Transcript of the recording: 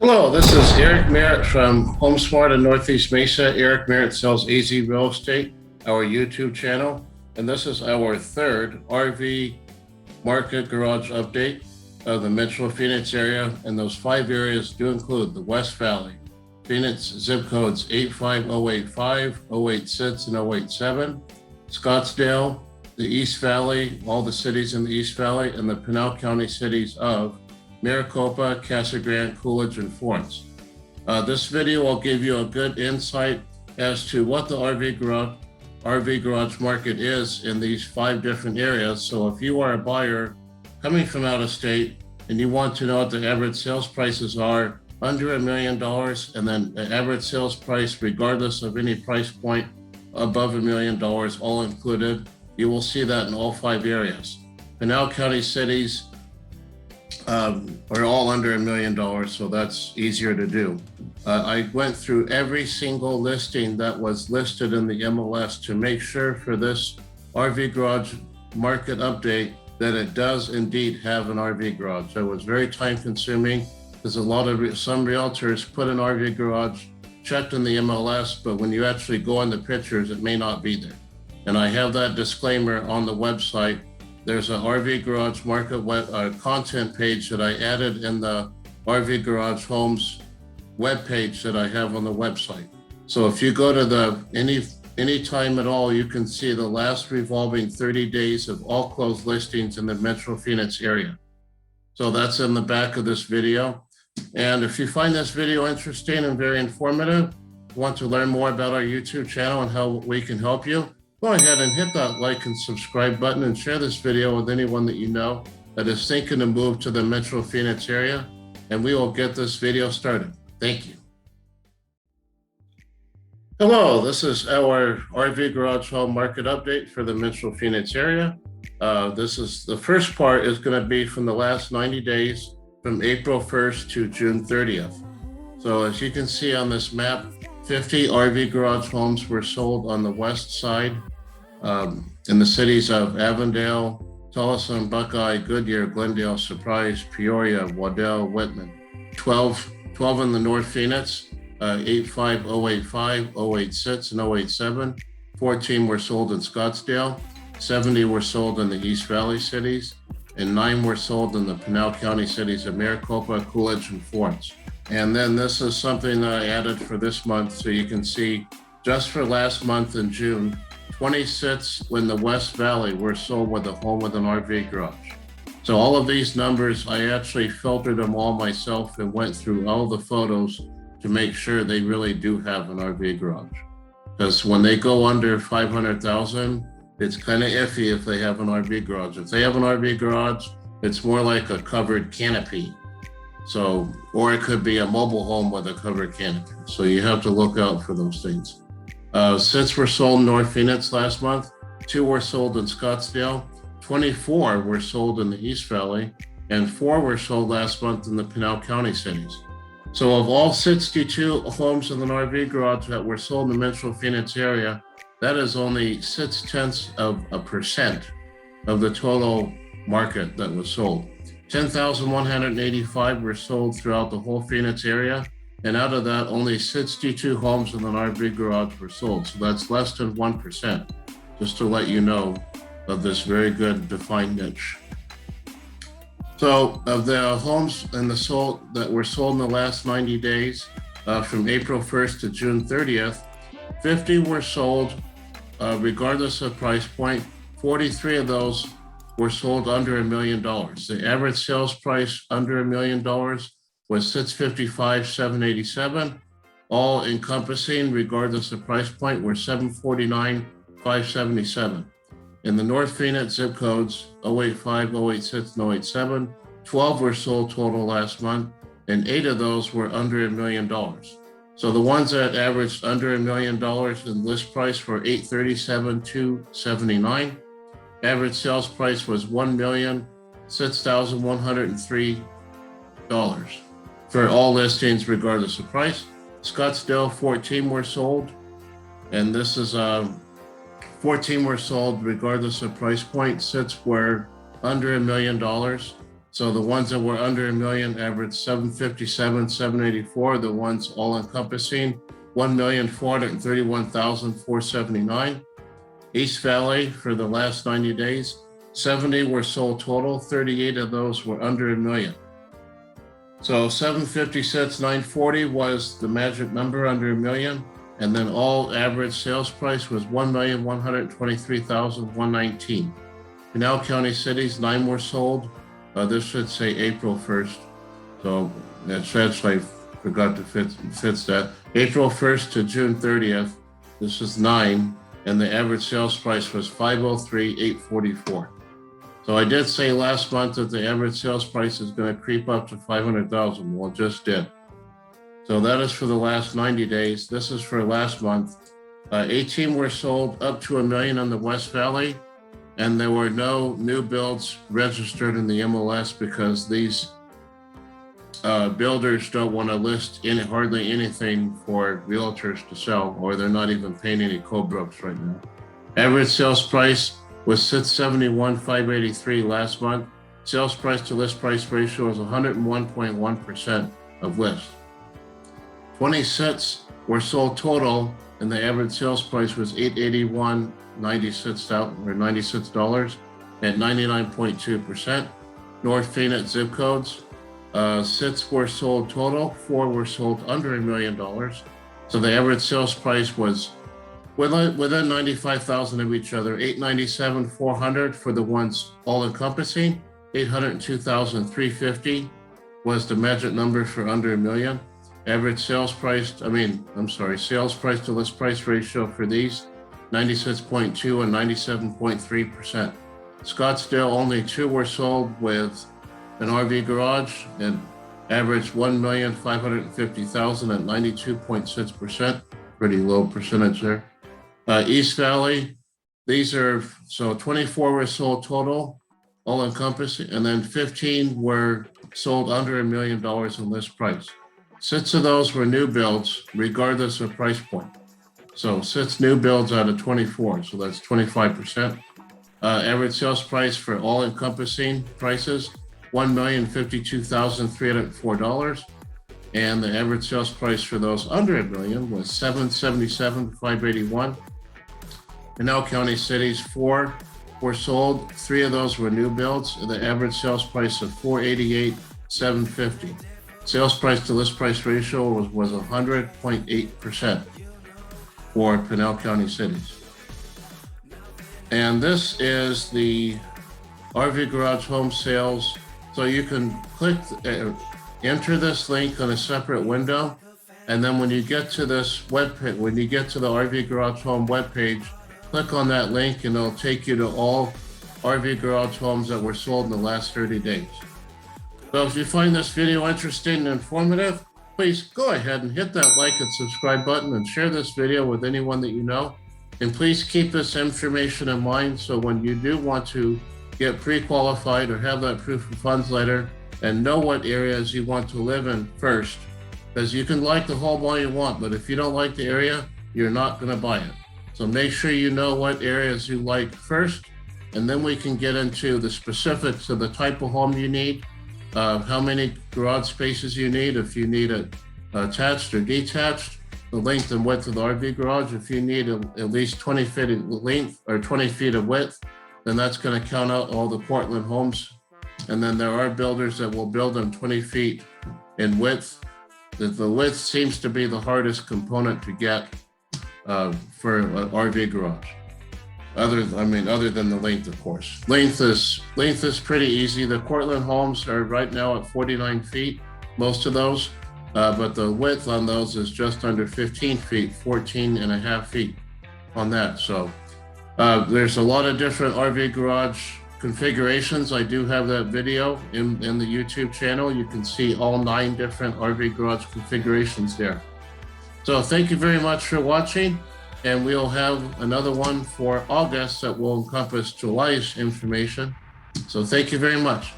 Hello, this is Eric Merritt from HomeSmart in Northeast Mesa. Eric Merritt sells AZ Real Estate, our YouTube channel, and this is our third RV market garage update of the Metro Phoenix area. And those 5 areas do include the West Valley, Phoenix zip codes 85085, 086, and 087, Scottsdale, the East Valley, all the cities in the East Valley, and the Pinal County cities of Maricopa, Casa Grande, Coolidge, and Florence. This video will give you a good insight as to what the RV garage market is in these 5 different areas. So if you are a buyer coming from out of state and you want to know what the average sales prices are under $1 million, and then the average sales price regardless of any price point above $1 million, all included, you will see that in all 5 areas. Pinal County cities are all under $1 million, so that's easier to do. I went through every single listing that was listed in the MLS to make sure for this RV garage market update that it does indeed have an RV garage. It was very time consuming because some realtors put an RV garage checked in the MLS, but when you actually go in the pictures, it may not be there. And I have that disclaimer on the website. There's an RV Garage Market content page that I added in the RV Garage Homes webpage that I have on the website. So if you go to any time at all, you can see the last revolving 30 days of all closed listings in the Metro Phoenix area. So that's in the back of this video. And if you find this video interesting and very informative, want to learn more about our YouTube channel and how we can help you, go ahead and hit that like and subscribe button and share this video with anyone that you know that is thinking to move to the Metro Phoenix area, and we will get this video started. Thank you. Hello, this is our RV Garage Home Market Update for the Metro Phoenix area. The first part is going to be from the last 90 days from April 1st to June 30th. So as you can see on this map, 50 RV garage homes were sold on the west side in the cities of Avondale, Tolleson, Buckeye, Goodyear, Glendale, Surprise, Peoria, Waddell, Whitman. 12 in the North Phoenix, 85085, 086, and 087. 14 were sold in Scottsdale, 70 were sold in the East Valley cities, and 9 were sold in the Pinal County cities of Maricopa, Coolidge, and Florence. And then this is something that I added for this month, so you can see just for last month in June, 26 in the West Valley were sold with a home with an RV garage. So all of these numbers, I actually filtered them all myself and went through all the photos to make sure they really do have an RV garage. Because when they go under 500,000, it's kind of iffy if they have an RV garage. If they have an RV garage, it's more like a covered canopy. So, or it could be a mobile home with a covered canopy. So you have to look out for those things. 6 were sold in North Phoenix last month, 2 were sold in Scottsdale, 24 were sold in the East Valley, and 4 were sold last month in the Pinal County cities. So of all 62 homes in the RV garage that were sold in the Metro Phoenix area, that is only 0.6% of the total market that was sold. 10,185 were sold throughout the whole Phoenix area, and out of that, only 62 homes in an RV garage were sold. So that's less than 1%, just to let you know of this very good defined niche. So of the homes that were sold in the last 90 days, from April 1st to June 30th, 50 were sold regardless of price point. 43 of those were sold under $1 million. The average sales price under $1 million was $655, $787. All encompassing, regardless of price point, were $749, $577. In the North Phoenix zip codes 085, 086, and 087, 12 were sold total last month, and 8 of those were under $1 million. So the ones that averaged under $1 million in list price were $837,279. Average sales price was $1,006,103 for all listings, regardless of price. Scottsdale, 14 were sold, and this is 14 were sold regardless of price point. 6 were under $1 million. So the ones that were under $1 million averaged 757, 784. The ones all encompassing 1,431,479. East Valley for the last 90 days, 70 were sold total. 38 of those were under $1 million. So 756, 940 was the magic number under $1 million. And then all average sales price was 1,123,119. Pinal County cities, 9 were sold. This should say April 1st. So that's I forgot to fix that. April 1st to June 30th. This is 9. And the average sales price was 503,844. So I did say last month that the average sales price is going to creep up to 500,000. Well, it just did. So that is for the last 90 days. This is for last month. 18 were sold up to $1 million in the West Valley, and there were no new builds registered in the MLS because these builders don't want to list hardly anything for realtors to sell, or they're not even paying any co-brooks right now. Average sales price was 671,583 last month. Sales price to list price ratio was 101.1% of list. 26 were sold total, and the average sales price was $881.96 or $96 at 99.2%. North Phoenix zip codes. 6 were sold total, 4 were sold under $1 million. So the average sales price was within 95,000 of each other. 897,400 for the ones all encompassing. 802,350 was the magic number for under $1 million. Average sales price, sales price to list price ratio for these, 96.2 and 97.3%. Scottsdale, only 2 were sold with an RV garage and averaged 1,550,000 at 92.6%, pretty low percentage there. East Valley, these are, so 24 were sold total, all encompassing, and then 15 were sold under $1 million in list price. 6 of those were new builds, regardless of price point. So 6 new builds out of 24, so that's 25%. Average sales price for all encompassing prices, $1,052,304. And the average sales price for those under $1 million was $777,581. Pinal County cities, 4 were sold. 3 of those were new builds. The average sales price of $488,750. Sales price to list price ratio was 100.8% for Pinal County cities. And this is the RV Garage home sales. So you can enter this link on a separate window. And then when you get to this webpage, when you get to the RV Garage home webpage, click on that link and it'll take you to all RV Garage homes that were sold in the last 30 days. So if you find this video interesting and informative, please go ahead and hit that like and subscribe button and share this video with anyone that you know. And please keep this information in mind so when you do want to get pre-qualified or have that proof of funds letter and know what areas you want to live in first, because you can like the home all you want, but if you don't like the area, you're not going to buy it. So make sure you know what areas you like first, and then we can get into the specifics of the type of home you need, how many garage spaces you need, if you need it attached or detached, the length and width of the RV garage. If you need at least 20 feet of length or 20 feet of width, then that's going to count out all the Portland homes. And then there are builders that will build them 20 feet in width. The width seems to be the hardest component to get for an RV garage. Other than the length, of course. Length is pretty easy. The Portland homes are right now at 49 feet, most of those, but the width on those is just under 15 feet, 14 and a half feet on that. So there's a lot of different RV garage configurations. I do have that video in the YouTube channel. You can see all 9 different RV garage configurations there. So thank you very much for watching. And we'll have another one for August that will encompass July's information. So thank you very much.